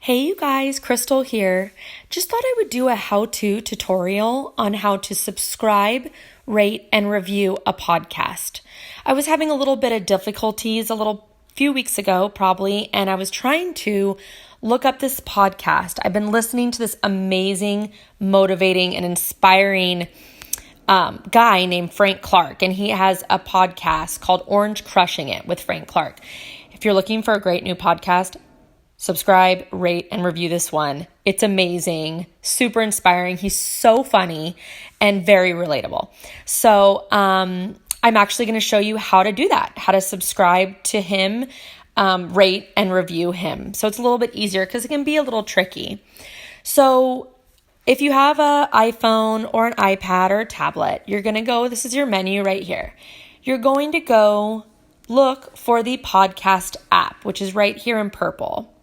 Hey you guys, Crystal here. Just thought I would do a how-to tutorial on how to subscribe, rate, and review a podcast. I was having a little bit of difficulties few weeks ago probably, and I was trying to look up this podcast. I've been listening to this amazing, motivating, and inspiring guy named Frank Clark, and he has a podcast called Orange Crushing It with Frank Clark. If you're looking for a great new podcast, subscribe, rate, and review this one. It's amazing, super inspiring. He's so funny and very relatable. So I'm actually going to show you how to do that, how to subscribe to him, rate, and review him. So it's a little bit easier because it can be a little tricky. So if you have an iPhone or an iPad or a tablet, you're going to go, this is your menu right here. You're going to go look for the podcast app, which is right here in purple.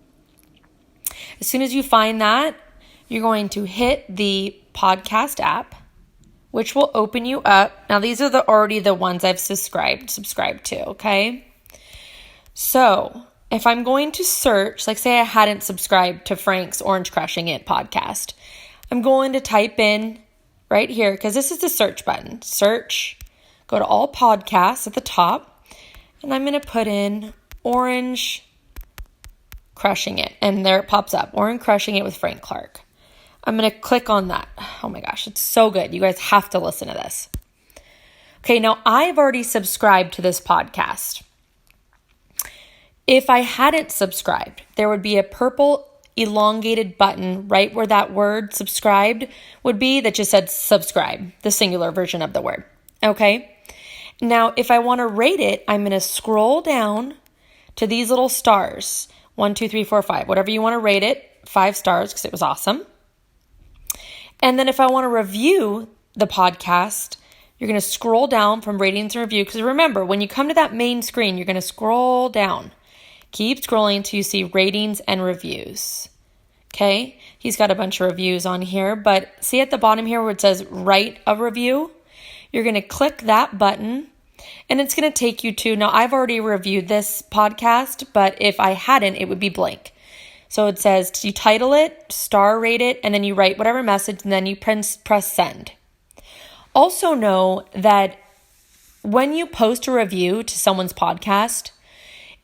As soon as you find that, you're going to hit the podcast app, which will open you up. Now, these are already the ones I've subscribed to, okay? So, if I'm going to search, like say I hadn't subscribed to Frank's Orange Crushing It podcast, I'm going to type in right here, because this is the search button. Search, go to all podcasts at the top, and I'm going to put in Orange Crushing It, and there it pops up, Orange Crushing It with Frank Clark. I'm going to click on that. Oh my gosh, it's so good. You guys have to listen to this. Okay, now I've already subscribed to this podcast. If I hadn't subscribed, there would be a purple elongated button right where that word subscribed would be that just said subscribe, the singular version of the word. Okay, now if I want to rate it, I'm going to scroll down to these little stars. 1, 2, 3, 4, 5, whatever you want to rate it, 5 stars because it was awesome. And then if I want to review the podcast, you're going to scroll down from ratings and review, because remember, when you come to that main screen, you're going to scroll down. Keep scrolling until you see ratings and reviews. Okay, he's got a bunch of reviews on here, but see at the bottom here where it says write a review? You're going to click that button. And it's going to take you to, now I've already reviewed this podcast, but if I hadn't, it would be blank. So it says you title it, star rate it, and then you write whatever message, and then you press send. Also know that when you post a review to someone's podcast,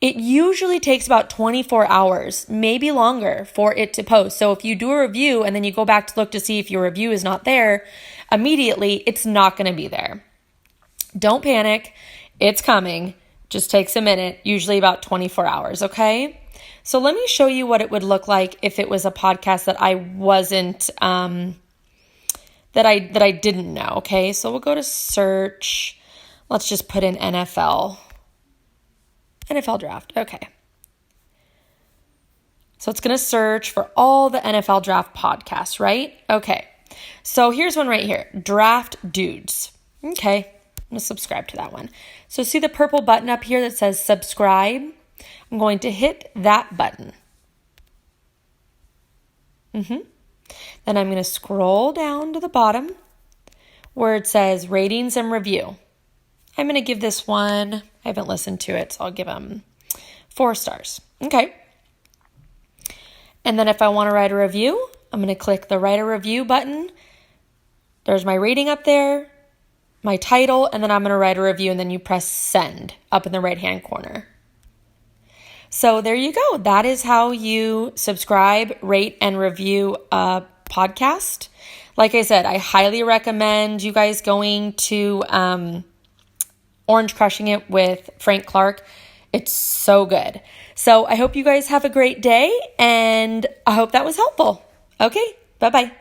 it usually takes about 24 hours, maybe longer, for it to post. So if you do a review and then you go back to look to see if your review is not there, immediately it's not going to be there. Don't panic. It's coming. Just takes a minute, usually about 24 hours, okay? So let me show you what it would look like if it was a podcast that I wasn't, that I didn't know, okay? So we'll go to search. Let's just put in NFL draft, okay. So it's going to search for all the NFL draft podcasts, right? Okay. So here's one right here, Draft Dudes, okay. I'm going to subscribe to that one. So see the purple button up here that says subscribe? I'm going to hit that button. Then I'm going to scroll down to the bottom where it says ratings and review. I'm going to give this one, I haven't listened to it, so I'll give them 4 stars. Okay. And then if I want to write a review, I'm going to click the write a review button. There's my rating up there, my title, and then I'm going to write a review, and then you press send up in the right-hand corner. So there you go. That is how you subscribe, rate, and review a podcast. Like I said, I highly recommend you guys going to Orange Crushing It with Frank Clark. It's so good. So I hope you guys have a great day, and I hope that was helpful. Okay, bye-bye.